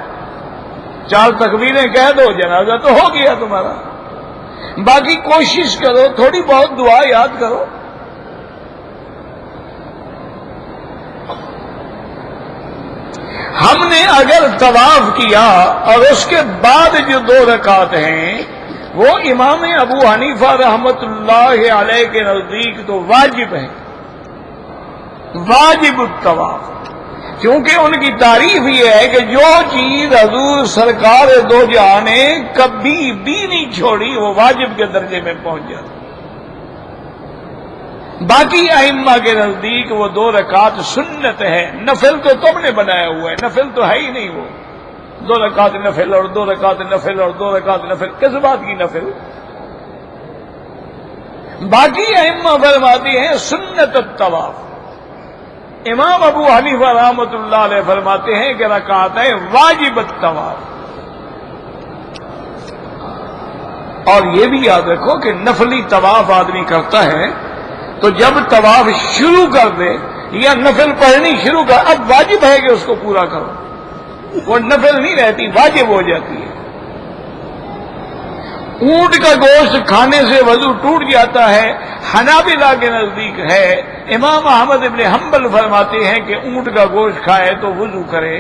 S1: 4 تکبیریں کہہ دو، جنازہ تو ہو گیا تمہارا۔ باقی کوشش کرو، تھوڑی بہت دعا یاد کرو۔ ہم نے اگر طواف کیا اور اس کے بعد جو 2 رکعت ہیں وہ امام ابو حنیفہ رحمت اللہ علیہ کے نزدیک تو واجب ہے، واجب الطواف، کیونکہ ان کی تعریف یہ ہے کہ جو چیز حضور سرکار دو جہاں نے کبھی بھی نہیں چھوڑی وہ واجب کے درجے میں پہنچ جاتی۔ باقی ائمہ کے نزدیک وہ 2 رکعت سنت ہے، نفل تو تم نے بنایا ہوا ہے، نفل تو ہے ہی نہیں، وہ 2 رکعت نفل اور 2 رکعت نفل اور 2 رکعت نفل، کس بات کی نفل؟ باقی ائمہ فرماتے ہیں سنت الطواف، امام ابو حنیفہ رحمۃ اللہ علیہ فرماتے ہیں کہ رکعت ہے واجب الطواف۔ اور یہ بھی یاد رکھو کہ نفلی طواف آدمی کرتا ہے تو جب طواف شروع کر دے یا نفل پڑھنی شروع کر، اب واجب ہے کہ اس کو پورا کرو، وہ نفل نہیں رہتی، واجب ہو جاتی ہے۔ اونٹ کا گوشت کھانے سے وضو ٹوٹ جاتا ہے، حنابلہ کے نزدیک ہے، امام احمد ابن حنبل فرماتے ہیں کہ اونٹ کا گوشت کھائے تو وضو کرے،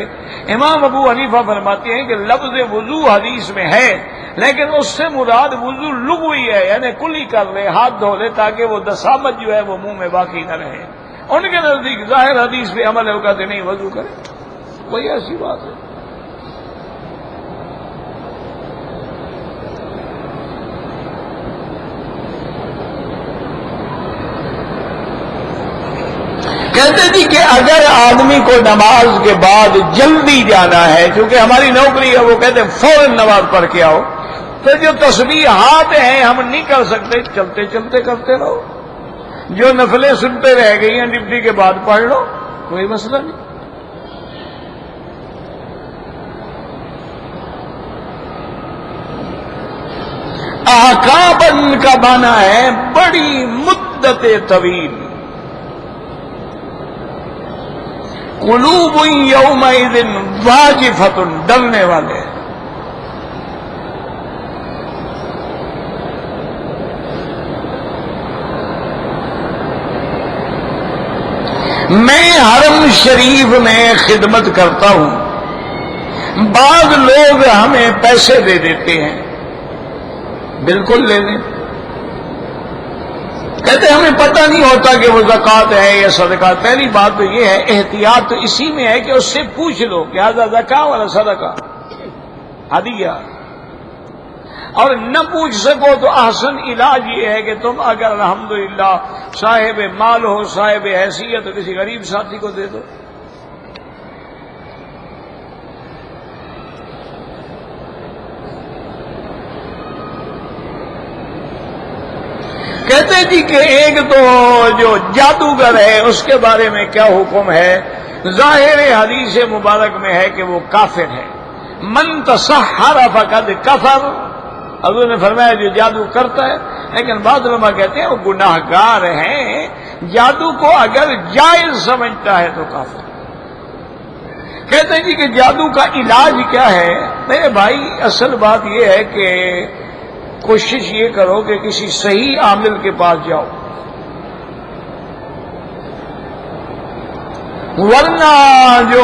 S1: امام ابو حنیفہ فرماتے ہیں کہ لفظ وضو حدیث میں ہے لیکن اس سے مراد وضو لغوی ہے، یعنی کلی کر لے، ہاتھ دھو لے تاکہ وہ دسامت جو ہے وہ منہ میں باقی نہ رہے۔ ان کے نزدیک ظاہر حدیث پہ عمل ہے، وہ کہتے نہیں وضو کرے، وہی ایسی بات ہے۔ کہتے تھی کہ اگر آدمی کو نماز کے بعد جلدی جانا ہے، چونکہ ہماری نوکری ہے، وہ کہتے ہیں فوراً نماز پڑھ کے آؤ، تو جو تسبیحات ہیں ہم نہیں کر سکتے، چلتے چلتے کرتے رہو، جو نفلیں سنتے رہ گئی ہیں ڈپٹی کے بعد پڑھ لو، کوئی مسئلہ نہیں۔ احقابن کا معنی ہے بڑی مدت طویل، قلوب یومئذ واجفۃ، ڈرنے والے۔ میں حرم شریف میں خدمت کرتا ہوں، بعض لوگ ہمیں پیسے دے دیتے ہیں، بالکل لے لیں، کہتے ہمیں پتہ نہیں ہوتا کہ وہ زکوٰۃ ہے یا صدقہ۔ پہلی بات تو یہ ہے، احتیاط تو اسی میں ہے کہ اس سے پوچھ لو کہ ھذا زکوٰۃ والا صدقہ ہدیہ، اور نہ پوچھ سکو تو احسن علاج یہ ہے کہ تم اگر الحمدللہ صاحب مال ہو، صاحب حیثیت، تو کسی غریب ساتھی کو دے دو۔ کہتے کہتے جی کہ ایک تو جو جادوگر ہے اس کے بارے میں کیا حکم ہے؟ ظاہر حدیث مبارک میں ہے کہ وہ کافر ہے. من تسحر فقد کفر، حضور نے فرمایا جو جادو کرتا ہے. لیکن بعض علماء کہتے ہیں وہ گناہ گار ہیں، جادو کو اگر جائز سمجھتا ہے تو کافر. کہتے ہیں جی کہ جادو کا علاج کیا ہے؟ میرے بھائی اصل بات یہ ہے کہ کوشش یہ کرو کہ کسی صحیح عامل کے پاس جاؤ، ورنہ جو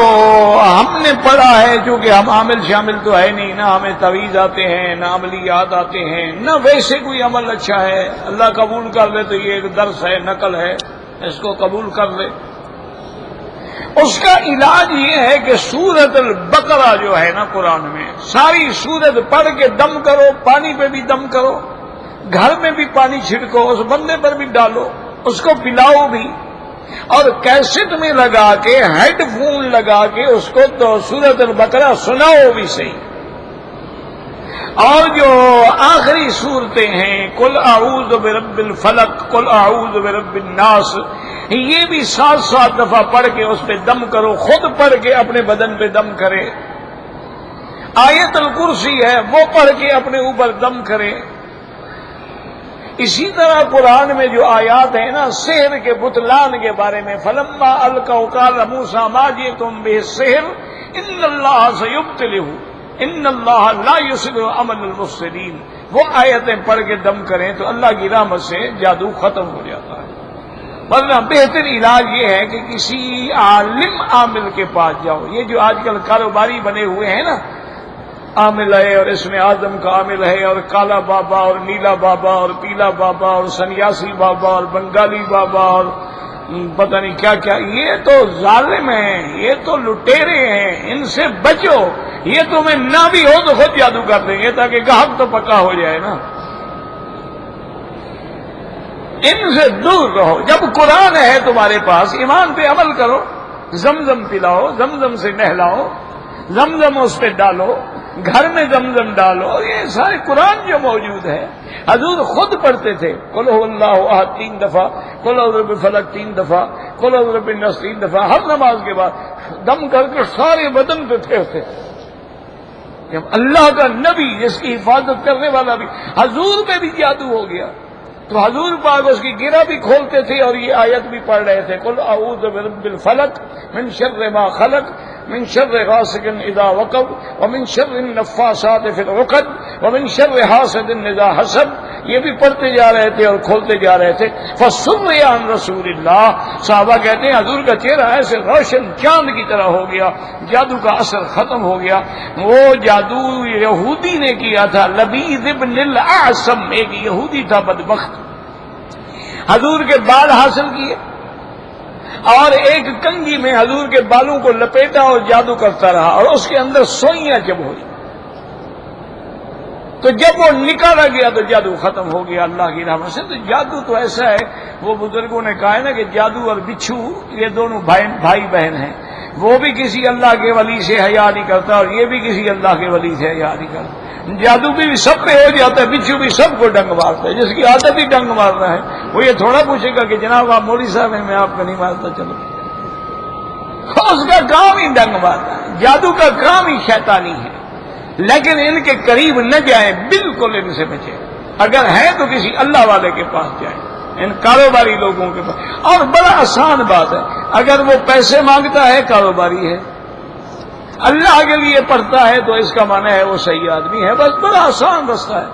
S1: ہم نے پڑھا ہے، چونکہ ہم عامل شامل تو ہے نہیں، نہ ہمیں تعویذ آتے ہیں، نہ عملیات آتے ہیں، نہ ویسے کوئی عمل اچھا ہے. اللہ قبول کر لے تو یہ ایک درس ہے، نقل ہے، اس کو قبول کر لے. اس کا علاج یہ ہے کہ سورۃ البقرہ جو ہے نا قرآن میں، ساری سورت پڑھ کے دم کرو، پانی پہ بھی دم کرو، گھر میں بھی پانی چھڑکو، اس بندے پر بھی ڈالو، اس کو پلاؤ بھی، اور کیسٹ میں لگا کے ہیڈ فون لگا کے اس کو تو سورۃ البقرہ سناؤ بھی صحیح. اور جو آخری صورتیں ہیں، قل اعوذ برب الفلق، قل اعوذ برب الناس، یہ بھی 7 دفعہ پڑھ کے اس پہ دم کرو، خود پڑھ کے اپنے بدن پہ دم کرے. آیت الکرسی ہے وہ پڑھ کے اپنے اوپر دم کرے. اسی طرح قرآن میں جو آیات ہیں نا سحر کے بطلان کے بارے میں، فلما القوا قال موسیٰ ما جئتم به السحر ان اللہ سیبطلہ ان اللہ لا یصلح عمل المفسدین، وہ آیتیں پڑھ کے دم کریں تو اللہ کی رحمت سے جادو ختم ہو جاتا ہے. ورنہ بہتر علاج یہ ہے کہ کسی عالم عامل کے پاس جاؤ. یہ جو آج کل کاروباری بنے ہوئے ہیں نا، عامل ہے اور اس میں اعظم کا عامل ہے اور کالا بابا اور نیلا بابا اور پیلا بابا اور سنیاسی بابا اور بنگالی بابا اور پتہ نہیں کیا کیا، یہ تو ظالم ہیں، یہ تو لٹیرے ہیں، ان سے بچو. یہ تمہیں نہ بھی ہو تو خود جادو کر دیں گے تاکہ گاہک تو پکا ہو جائے نا. ان سے دور رہو. جب قرآن ہے تمہارے پاس، ایمان پہ عمل کرو، زمزم پلاؤ، زمزم سے نہلاؤ، زمزم اس پہ ڈالو، گھر میں زمزم ڈالو. یہ سارے قرآن جو موجود ہے حضور خود پڑھتے تھے. قل هو اللہ احد 3 دفعہ، قل اعوذ برب الفلق 3 دفعہ، قل اعوذ برب الناس 3 دفعہ، ہر نماز کے بعد دم کر کے سارے بدن پہ پھیرتے. جب اللہ کا نبی جس کی حفاظت کرنے والا بھی، حضور پہ بھی جادو ہو گیا تو حضور پاک اس کی گرہ بھی کھولتے تھے اور یہ آیت بھی پڑھ رہے تھے، قل اعوذ برب الفلق من شر ما خلق من شر غاسق اذا وقب ومن شر النفاثات في العقد ومن شر حاسد اذا حسد. یہ بھی پڑھتے جا رہے تھے اور کھولتے جا رہے تھے. فسر عن رسول اللہ، صحابہ کہتے ہیں حضور کا چہرہ ایسے روشن چاند کی طرح ہو گیا، جادو کا اثر ختم ہو گیا. وہ جادو یہودی نے کیا تھا، لبیذ ابن الاعصم ایک یہودی تھا بدبخت، حضور کے بال حاصل کیے اور ایک کنگھی میں حضور کے بالوں کو لپیٹا اور جادو کرتا رہا اور اس کے اندر سوئیاں جب ہوئی تو جب وہ نکالا گیا تو جادو ختم ہو گیا اللہ کی رحمت سے. تو جادو تو ایسا ہے، وہ بزرگوں نے کہا ہے نا کہ جادو اور بچھو یہ دونوں بھائی بہن ہیں. وہ بھی کسی اللہ کے ولی سے حیا نہیں کرتا اور یہ بھی کسی اللہ کے ولی سے حیا نہیں کرتا. جادو بھی سب پہ ہو جاتا ہے، بچھو بھی سب کو ڈنگ مارتا ہے. جس کی عادت ہی ڈنگ مارنا ہے وہ یہ تھوڑا پوچھے گا کہ جناب آپ مولوی صاحب ہیں، میں آپ کو نہیں مارتا. چلو اس کا کام ہی ڈنگ مارنا ہے، جادو کا کام ہی شیطانی ہے. لیکن ان کے قریب نہ جائیں، بالکل ان سے بچیں. اگر ہیں تو کسی اللہ والے کے پاس جائیں، ان کاروباری لوگوں کے پاس. اور بڑا آسان بات ہے، اگر وہ پیسے مانگتا ہے کاروباری ہے، اللہ کے لیے پڑھتا ہے تو اس کا معنی ہے وہ صحیح آدمی ہے. بس بڑا آسان رستہ ہے.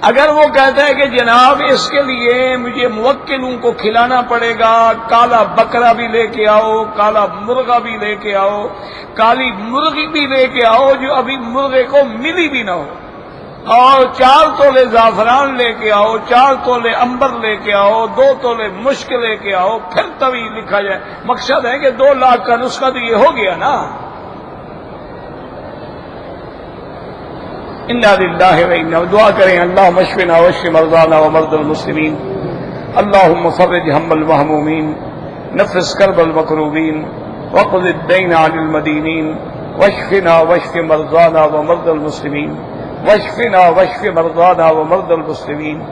S1: اگر وہ کہتا ہے کہ جناب اس کے لیے مجھے موکلوں کو کھلانا پڑے گا، کالا بکرا بھی لے کے آؤ، کالا مرغا بھی لے کے آؤ، کالی مرغی بھی لے کے آؤ جو ابھی مرغے کو ملی بھی نہ ہو، اور 4 تولے زعفران لے کے آؤ، 4 تولے عنبر لے کے آؤ، 2 تولے مشک لے کے آؤ، پھر تبھی لکھا جائے. مقصد ہے کہ 2 لاکھ کا نسخہ تو یہ ہو گیا نا. انا للہ و انا، دعا کریں اللہم اشفنا واشف مرضانا ومرضى المسلمین، اللہم فرج ہم المہمومین، نفس کرب المکروبین، واقض الدین عن المدینین، واشفنا واشف مرضانا ومرضى المسلمین، واشفنا واشف مرضانا ومرضى المسلمین،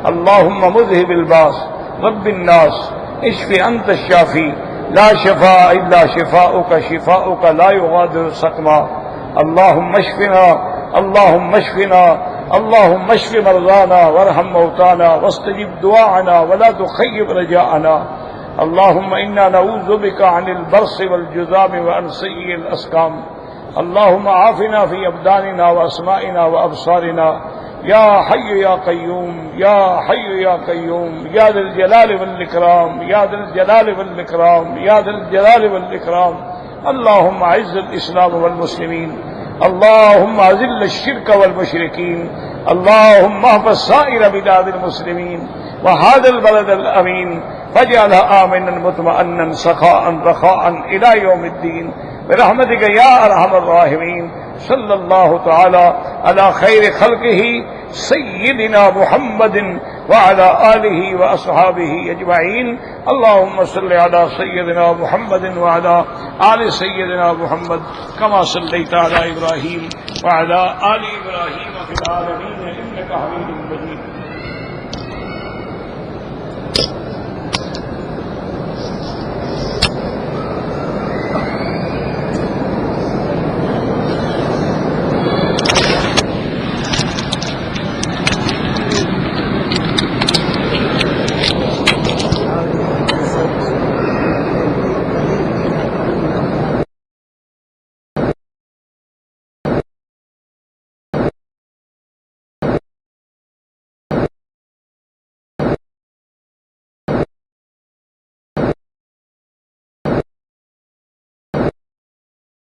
S1: اللهم مذهب الباس رب الناس اشف انت الشافي لا شفاء الا شفاؤك شفاؤك لا يغادر سقما اللهم اشفنا اللهم اشفنا اللهم اشف مرضانا وارحم موتانا واستجب دعاءنا ولا تخيب رجاءنا اللهم انا نعوذ بك عن البرص والجذام وعن سيء الاسقام اللهم عافنا في ابداننا واسمائنا وابصارنا یا حی یا قیوم یا حی یا قیوم یا ذی الجلال والاکرام یا ذی الجلال والاکرام یا ذی الجلال والاکرام اللهم اعز الاسلام والمسلمین اللهم اذل الشرك والمشركين اللهم احفظ سائر بلاد المسلمين وهذا البلد الامين فاجعلها امنا مطمئنا سخاء رخاء الى يوم الدين برحمتك يا ارحم الراحمين صلی اللہ تعالی علی خیر خلقہ سیدنا محمد وعلی آلہ واصحابہ اجمعین اللهم صل علی سیدنا محمد وعلی آل سیدنا محمد کما صلیت علی ابراہیم وعلی آل ابراہیم فی العالمین انک حمید